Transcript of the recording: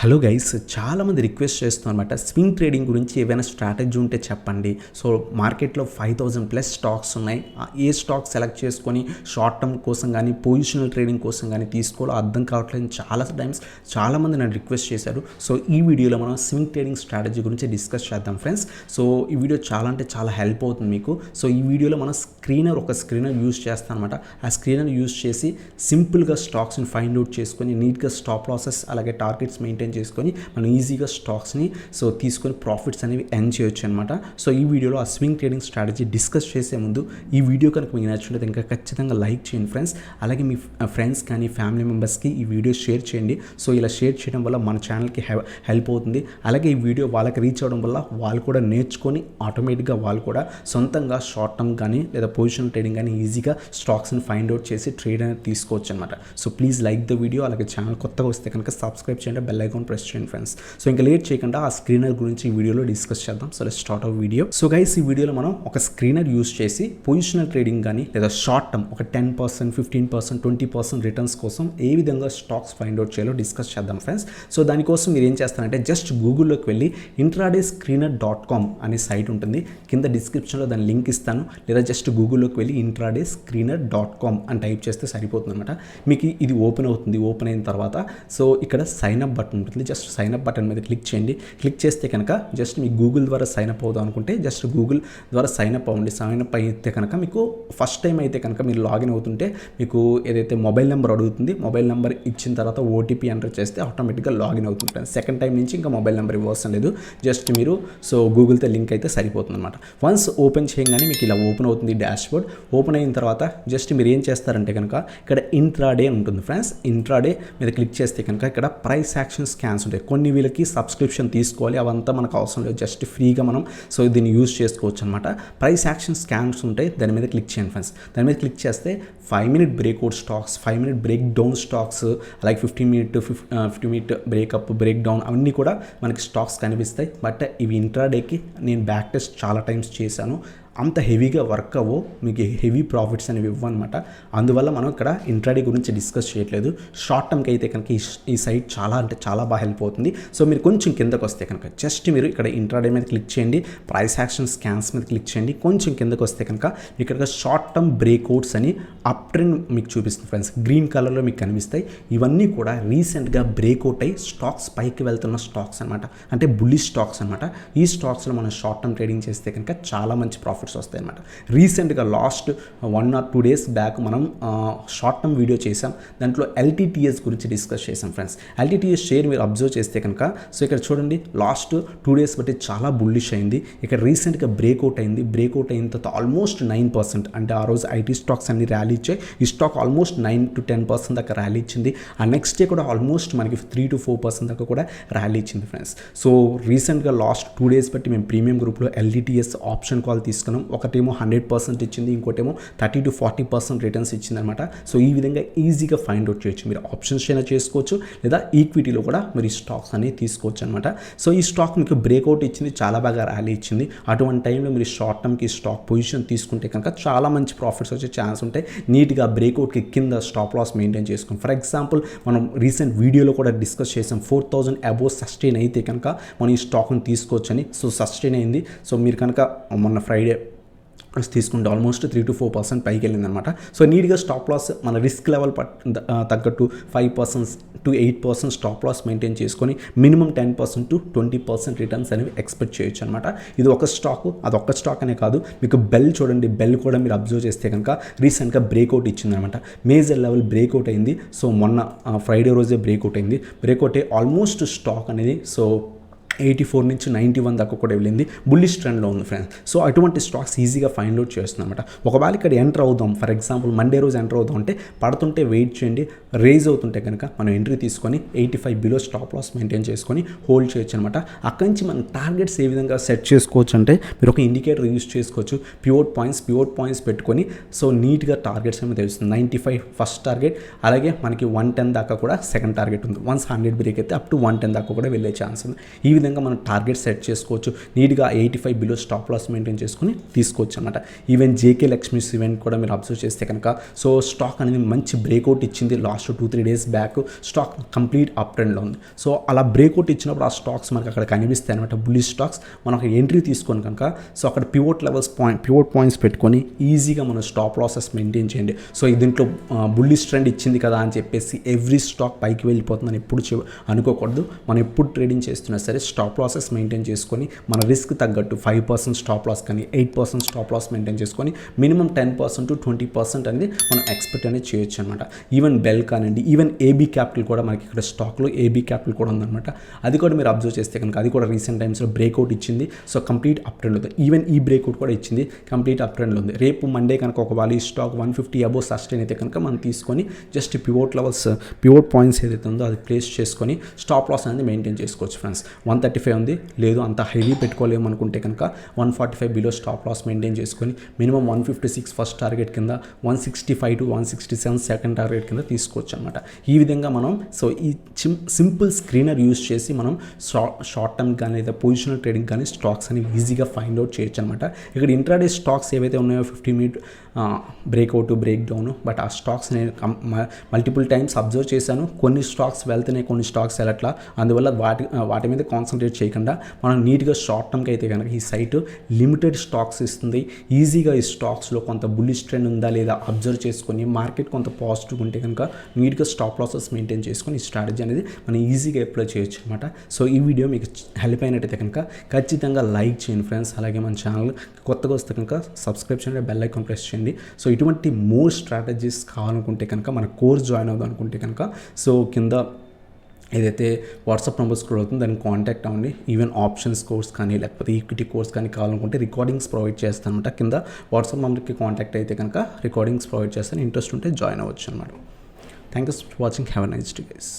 Hello guys, చాలామంది request చేస్తున్నారన్నమాట. Swing trading గురించి ఏవైనా స్ట్రాటజీ ఉంటే చెప్పండి. సో మార్కెట్లో 5000+ స్టాక్స్ ఉన్నాయి. ఏ స్టాక్ సెలెక్ట్ చేసుకొని షార్ట్ టర్మ్ కోసం కానీ పొజిషనల్ ట్రేడింగ్ కోసం కానీ తీసుకోవాలో అర్థం కావట్లేదు. చాలామంది నన్ను రిక్వెస్ట్ చేశారు. సో ఈ వీడియోలో మనం స్వింగ్ ట్రేడింగ్ స్ట్రాటజీ గురించి డిస్కస్ చేద్దాం ఫ్రెండ్స్. సో ఈ వీడియో చాలా హెల్ప్ అవుతుంది మీకు. సో ఈ వీడియోలో మనం ఒక స్క్రీనర్ యూజ్ చేస్తాం అనమాట. ఆ స్క్రీనర్ యూజ్ చేసి సింపుల్గా స్టాక్స్ని ఫైండ్ అవుట్ చేసుకొని నీట్గా స్టాప్ లాసెస్ అలాగే టార్గెట్స్ మెయింటైన్ చేసుకొని మనం ఈజీగా స్టాక్స్ని తీసుకొని ప్రాఫిట్స్ అనేవి ఎర్న్ చేయొచ్చు అనమాట. సో ఈ వీడియోలో ఆ స్వింగ్ ట్రేడింగ్ స్ట్రాటజీ డిస్కస్ చేసే ముందు ఈ వీడియో కనుక మీకు నచ్చినట్లయితే ఇంకా ఖచ్చితంగా లైక్ చేయండి ఫ్రెండ్స్. అలాగే మీ ఫ్రెండ్స్ కానీ ఫ్యామిలీ మెంబర్స్కి ఈ వీడియో షేర్ చేయండి. సో ఇలా షేర్ చేయడం వల్ల మన ఛానల్కి హెల్ప్ అవుతుంది. అలాగే ఈ వీడియో వాళ్ళకి రీచ్ అవ్వడం వల్ల వాళ్ళు కూడా నేర్చుకొని ఆటోమేటిక్గా వాళ్ళు కూడా సొంతంగా షార్ట్ టర్మ్ కానీ లేదా పొజిషనల్ ట్రేడింగ్ కానీ ఈజీగా స్టాక్స్ని ఫైండ్ అవుట్ చేసి ట్రేడ్ అనేది తీసుకోవచ్చు అనమాట. So please like the video. అలాగే ఛానల్ కొత్తగా వస్తే కనుక సబ్స్క్రైబ్ చేయండి, బెల్ ఐకాన్ ప్రెస్ చేయండి ఫ్రెండ్స్. సో ఇంకా లేట్ చేయకుండా ఆ స్క్రీనర్ గురించి ఈ వీడియోలో డిస్కస్ చేద్దాం. So let's start our video. So guys, ఈ వీడియోలో మనం ఒక స్క్రీనర్ యూజ్ చేసి పొజిషనల్ ట్రేడింగ్ కానీ లేదా షార్ట్ టర్మ్ ఒక 10%, 15%, 20% రిటర్న్స్ కోసం ఏ విధంగా స్టాక్స్ ఫైండ్ అవుట్ చేయాలో డిస్కస్ చేద్దాం ఫ్రెండ్స్. సో దానికోసం మీరు ఏం చేస్తారంటే జస్ట్ గూగుల్లోకి వెళ్ళి intradescreener.com అనే సైట్ ఉంటుంది. కింద డిస్క్రిప్షన్లో దాని లింక్ ఇస్తాను. లేదా జస్ట్ గూగుల్లోకి వెళ్ళి intradescreener.com అని టైప్ చేస్తే సరిపోతుంది అనమాట. మీకు ఇది ఓపెన్ అవుతుంది. ఓపెన్ అయిన తర్వాత సో ఇక్కడ సైన్ అప్ బటన్ ఉంటుంది. జస్ట్ సైన్ అప్ బటన్ మీద క్లిక్ చేయండి. క్లిక్ చేస్తే కనుక జస్ట్ మీ గూగుల్ ద్వారా సైన్ అప్ అవుదాం అనుకుంటే జస్ట్ గూగుల్ ద్వారా సైన్ అప్ అవ్వండి. సైన్ అప్ అయితే కనుక మీకు ఫస్ట్ టైం అయితే కనుక మీరు లాగిన్ అవుతుంటే మీకు ఏదైతే మొబైల్ నెంబర్ అడుగుతుంది, మొబైల్ నెంబర్ ఇచ్చిన తర్వాత ఓటీపీ ఎంటర్ చేస్తే ఆటోమేటిక్గా లాగిన్ అవుతుంటుంది. సెకండ్ టైం నుంచి ఇంకా మొబైల్ నెంబర్ ఇవ్వాల్సిన లేదు. జస్ట్ మీరు సో గూగుల్తో లింక్ అయితే సరిపోతుంది అనమాట. వన్స్ ఓపెన్ చేయగానే మీకు ఇలా ఓపెన్ అవుతుంది డాష్బోర్డ్. ఓపెన్ అయిన తర్వాత జస్ట్ మీరు ఏం చేస్తారంటే కనుక ఇక్కడ ఇంట్రాడే ఉంటుంది ఫ్రెండ్స్. ఇంట్రాడే మీద క్లిక్ చేస్తే కనుక ఇక్కడ ప్రైస్ యాక్షన్ స్కాన్స్ ఉంటాయి. కొన్ని వీళ్ళకి సబ్స్క్రిప్షన్ తీసుకోవాలి, అవంతా మనకు అవసరం లేదు. జస్ట్ ఫ్రీగా మనం సో దీన్ని యూజ్ చేసుకోవచ్చు అనమాట. ప్రైస్ యాక్షన్ స్కాన్స్ ఉంటాయి, దాని మీద క్లిక్ చేయండి ఫ్రెండ్స్. దాని మీద క్లిక్ చేస్తే 5 minute breakout stocks, 5 minute break down stocks, అలాగే 50 minute బ్రేకప్, బ్రేక్ డౌన్ అవన్నీ కూడా మనకి స్టాక్స్ కనిపిస్తాయి. బట్ ఇవి ఇంట్రాడేకి నేను బ్యాక్ టెస్ట్ చాలా టైమ్స్ చేశాను. అంత హెవీగా వర్క్ అవ్వో, మీకు హెవీ ప్రాఫిట్స్ అనేవి ఇవ్వనమాట. అందువల్ల మనం ఇక్కడ ఇంట్రాడే గురించి డిస్కస్ చేయట్లేదు. షార్ట్ టర్మ్కి అయితే కనుక ఈ సైట్ చాలా బాగా హెల్ప్ అవుతుంది. సో మీరు కొంచెం కిందకు వస్తే కనుక జస్ట్ మీరు ఇక్కడ ఇంట్రాడే మీద క్లిక్ చేయండి, ప్రైస్ యాక్షన్ స్కాన్స్ మీద క్లిక్ చేయండి. కొంచెం కిందకు వస్తే కనుక ఇక్కడ షార్ట్ టర్మ్ బ్రేక్అవుట్స్ అని అప్ ట్రెండ్ మీకు చూపిస్తుంది ఫ్రెండ్స్. గ్రీన్ కలర్లో మీకు కనిపిస్తాయి. ఇవన్నీ కూడా రీసెంట్గా బ్రేక్అవుట్ అయ్యి స్టాక్స్ పైకి వెళ్తున్న స్టాక్స్ అనమాట. అంటే బుల్లిష్ స్టాక్స్ అనమాట. ఈ స్టాక్స్లో మనం షార్ట్ టర్మ్ ట్రేడింగ్ చేస్తే కనుక చాలా మంచి ప్రాఫిట్స్ వస్తాయి అనమాట. రీసెంట్గా లాస్ట్ 1 or 2 days బ్యాక్ మనం షార్ట్ టర్మ్ వీడియో చేసాం. దాంట్లో ఎల్టీటీఎస్ గురించి డిస్కస్ చేసాం ఫ్రెండ్స్. ఎల్టీటీఎస్ షేర్ మీరు అబ్జర్వ్ చేస్తే కనుక సో ఇక్కడ చూడండి లాస్ట్ 2 days బట్టి చాలా బుల్లిష్ అయింది. ఇక్కడ రీసెంట్గా బ్రేక్అవుట్ అయింది. బ్రేక్అవుట్ అయిన తర్వాత ఆల్మోస్ట్ 9%, అంటే ఆ రోజు ఐటీ స్టాక్స్ అన్ని ర్యాలీ ఇచ్చాయి. ఈ స్టాక్ ఆల్మోస్ట్ 9 to 10% దాకా ర్యాలీ ఇచ్చింది. ఆ నెక్స్ట్ డే కూడా ఆల్మోస్ట్ మనకి 3 to 4% దాకా కూడా ర్యాలీ ఇచ్చింది ఫ్రెండ్స్. సో రీసెంట్గా లాస్ట్ 2 days బట్టి మేము ప్రీమియం గ్రూప్లో ఎల్టీటీఎస్ ఆప్షన్ కాల్ తీసుకున్నాం. ఒకటేమో 100% ఇచ్చింది, ఇంకోటేమో 30 to 40% రిటర్న్స్ ఇచ్చింది అనమాట. సో ఈ విధంగా ఈజీగా ఫైండ్ అవుట్ చేయొచ్చు. మీరు ఆప్షన్స్ అయినా చేసుకోవచ్చు, లేదా ఈక్విటీలో కూడా మీరు ఈ స్టాక్స్ అనేవి తీసుకోవచ్చు అనమాట. సో ఈ స్టాక్ మీకు బ్రేక్అవుట్ ఇచ్చింది, చాలా బాగా ర్యాలీ ఇచ్చింది. అటువంటి టైంలో మీరు షార్ట్ టర్మ్కి స్టాక్ పొజిషన్ తీసుకుంటే కనుక చాలా మంచి ప్రాఫిట్స్ వచ్చే ఛాన్స్ ఉంటాయి. నీట్గా బ్రేక్అవుట్కి కింద స్టాప్ లాస్ మెయింటైన్ చేసుకుని, ఫర్ ఎగ్జాంపుల్ మనం రీసెంట్ వీడియోలో కూడా డిస్కస్ చేసాం. 4000 అబోవ్ సస్టైన్ అయితే కనుక మనం ఈ స్టాక్ని తీసుకోవచ్చని. సో సస్టైన్ అయింది. సో మీరు కనుక మొన్న ఫ్రైడే తీసుకుంటే ఆల్మోస్ట్ 3 to 4% పైకి వెళ్ళిందనమాట. సో నీట్గా స్టాప్ లాస్ మన రిస్క్ లెవెల్ తగ్గట్టు 5% to 8% స్టాప్ లాస్ మెయింటైన్ చేసుకొని మినిమం 10% to 20% రిటర్న్స్ అనేవి ఎక్స్పెక్ట్ చేయొచ్చు అనమాట. ఇది ఒక స్టాక్, అదొక్క స్టాక్ అనే కాదు. మీకు బెల్ చూడండి, బెల్ కూడా మీరు అబ్జర్వ్ చేస్తే కనుక రీసెంట్గా బ్రేక్అవుట్ ఇచ్చిందనమాట. మేజర్ లెవెల్ బ్రేక్అవుట్ అయింది. సో మొన్న ఫ్రైడే రోజే బ్రేక్అవుట్ అయింది. బ్రేక్అవుట్ అయ్యి ఆల్మోస్ట్ స్టాక్ అనేది సో 84 నుంచి 91 దాకా కూడా వెళ్ళింది. బుల్లిష్ ట్రెండ్లో ఉంది ఫ్రెండ్స్. సో అటువంటి స్టాక్స్ ఈజీగా ఫైండ్ అవుట్ చేస్తుందన్నమాట. ఒకవేళ ఇక్కడ ఎంటర్ అవుదాం, ఫర్ ఎగ్జాంపుల్ మండే రోజు ఎంటర్ అవుదాం అంటే పడుతుంటే వెయిట్ చేయండి, రేజ్ అవుతుంటే కనుక మనం ఎంట్రీ తీసుకొని 85 బిలో స్టాప్ లాస్ మెయింటైన్ చేసుకొని హోల్డ్ చేయొచ్చు అనమాట. అక్కడి నుంచి మనం టార్గెట్స్ ఏ విధంగా సెట్ చేసుకోవచ్చు అంటే మీరు ఒక ఇండికేటర్ యూజ్ చేసుకోవచ్చు. పివోట్ పాయింట్స్ పెట్టుకొని సో నీట్గా టార్గెట్స్ ఏమో తెలుస్తుంది. 95 ఫస్ట్ టార్గెట్, అలాగే మనకి 110 దాకా కూడా సెకండ్ టార్గెట్ ఉంది. వన్స్ 100 బ్రేక్ అయితే అప్ టు 110 దాకా కూడా వెళ్ళే ఛాన్స్ ఉంది. ఈ విధంగా విధంగా మనం టార్గెట్ సెట్ చేసుకోవచ్చు. నీట్గా 85 బిలో స్టాప్ లాస్ మెయింటైన్ చేసుకొని తీసుకోవచ్చు అనమాట. ఈవెన్ జేకే లక్ష్మీస్ ఈవెంట్ కూడా మీరు అబ్జర్వ్ చేస్తే కనుక సో స్టాక్ అనేది మంచి బ్రేక్అవుట్ ఇచ్చింది last 2-3 days back. Stock complete up ట్రెండ్లో ఉంది. సో అలా బ్రేక్అవుట్ ఇచ్చినప్పుడు ఆ స్టాక్స్ మనకి అక్కడ కనిపిస్తాయి అనమాట. బుల్లిష్ స్టాక్స్ మనం ఒక ఎంట్రీ తీసుకొని కనుక సో అక్కడ పివోట్ పాయింట్స్ పెట్టుకొని ఈజీగా మనం స్టాప్ లాసెస్ మెయింటైన్ చేయండి. సో దీంట్లో బుల్లిష్ ట్రెండ్ ఇచ్చింది కదా అని చెప్పేసి ఎవ్రీ స్టాక్ పైకి వెళ్ళిపోతుందని ఎప్పుడు అనుకోకూడదు. మనం ఎప్పుడు ట్రేడింగ్ చేస్తున్నా సరే స్టాప్ లాసెస్ మెయింటైన్ చేసుకొని మన రిస్క్ తగ్గట్టు 5% స్టాప్ లాస్ కానీ 8% స్టాప్ లాస్ మెయింటైన్ చేసుకొని మినిమం 10% to 20% అనేది మనం ఎక్స్పెక్ట్ అనేది చేయొచ్చు అనమాట. ఈవెన్ బెల్ కానివ్వండి, ఈవెన్ ఏబీ క్యాపిటల్ కూడా మనకి ఇక్కడ స్టాక్లో ఏబీ క్యాపిటల్ కూడా ఉందన్నమాట. అది కూడా మీరు అబ్జర్వ్ చేస్తే కనుక అది కూడా రీసెంట్ టైమ్స్లో బ్రేక్అవుట్ ఇచ్చింది. సో కంప్లీట్ అప్ ట్రెండ్ ఉంది. ఈవెన్ ఈ బ్రేక్అవుట్ కూడా ఇచ్చింది, కంప్లీట్ అప్ ట్రెండ్లో ఉంది. రేపు మండే కనుక ఒకవేళ ఈ స్టాక్ 150 అబోవ్ సస్టైన్ అయితే కనుక మనం తీసుకొని జస్ట్ పివోట్ పాయింట్స్ ఏదైతే ఉందో అది ప్లేస్ చేసుకొని స్టాప్ లాస్ అనేది మెయింటైన్ చేసుకోవచ్చు ఫ్రెండ్స్. 135 ఉంది, లేదు అంత హెవీ పెట్టుకోలేము అనుకుంటే కనుక 145 బిలో స్టాప్ లాస్ మెయింటైన్ చేసుకొని మినిమం 156 ఫస్ట్ టార్గెట్ కింద, 165 to 167 సెకండ్ టార్గెట్ కింద తీసుకోవచ్చు అనమాట. ఈ విధంగా మనం సో ఈ సింపుల్ స్క్రీనర్ యూజ్ చేసి మనం షార్ట్ టర్మ్ కానీ లేదా పొజిషనల్ ట్రేడింగ్ కానీ స్టాక్స్ అని ఈజీగా ఫైండ్ అవుట్ చేయొచ్చు అనమాట. ఇక్కడ ఇంట్రాడే స్టాక్స్ ఏవైతే ఉన్నాయో 50 minute breakout break down, but ఆ స్టాక్స్ నేను మల్టిపుల్ టైమ్స్ అబ్జర్వ్ చేశాను. కొన్ని స్టాక్స్ వెళ్తున్నాయి, కొన్ని స్టాక్స్ వెళ్ళట్లా. అందువల్ల వాటి మీద కాన్సన్ట్రేట్ చేయకుండా మనం నీట్గా షార్ట్ టర్మ్కి అయితే కనుక ఈ సైట్ లిమిటెడ్ స్టాక్స్ ఇస్తుంది. ఈజీగా ఈ స్టాక్స్లో కొంత బుల్లిష్ ట్రెండ్ ఉందా లేదా అబ్జర్వ్ చేసుకొని మార్కెట్ కొంత పాజిటివ్ ఉంటే కనుక నీట్గా స్టాప్ లాసెస్ మెయింటైన్ చేసుకొని ఈ స్ట్రాటజీ అనేది మనం ఈజీగా అప్లై చేయొచ్చు అనమాట. సో ఈ వీడియో మీకు హెల్ప్ అయినట్టయితే కనుక ఖచ్చితంగా లైక్ చేయండి ఫ్రెండ్స్. అలాగే మన ఛానల్ కొత్తగా వస్తే కనుక సబ్స్క్రైబ్ చేయండి, బెల్ ఐకాన్ ప్రెస్ చేయండి. సో ఇటువంటి మోర్ స్ట్రాటజీస్ కావాలనుకుంటే కనుక మన కోర్స్ జాయిన్ అవుదాం అనుకుంటే కనుక సో కింద ఏదైతే వాట్సాప్ నెంబర్ స్క్రోల్ అవుతుందో దానికి కాంటాక్ట్ అవ్వండి. ఈవెన్ ఆప్షన్స్ కోర్స్ కానీ లేకపోతే ఈక్విటీ కోర్స్ కానీ కావాలనుకుంటే రికార్డింగ్స్ ప్రొవైడ్ చేస్తాను అనమాట. కింద వాట్సాప్ నెంబర్కి కాంటాక్ట్ అయితే కనుక రికార్డింగ్స్ ప్రొవైడ్ చేస్తాను. ఇంట్రెస్ట్ ఉంటే జాయిన్ అవ్వచ్చు అనమాట. Thank you for watching. Have a nice day guys.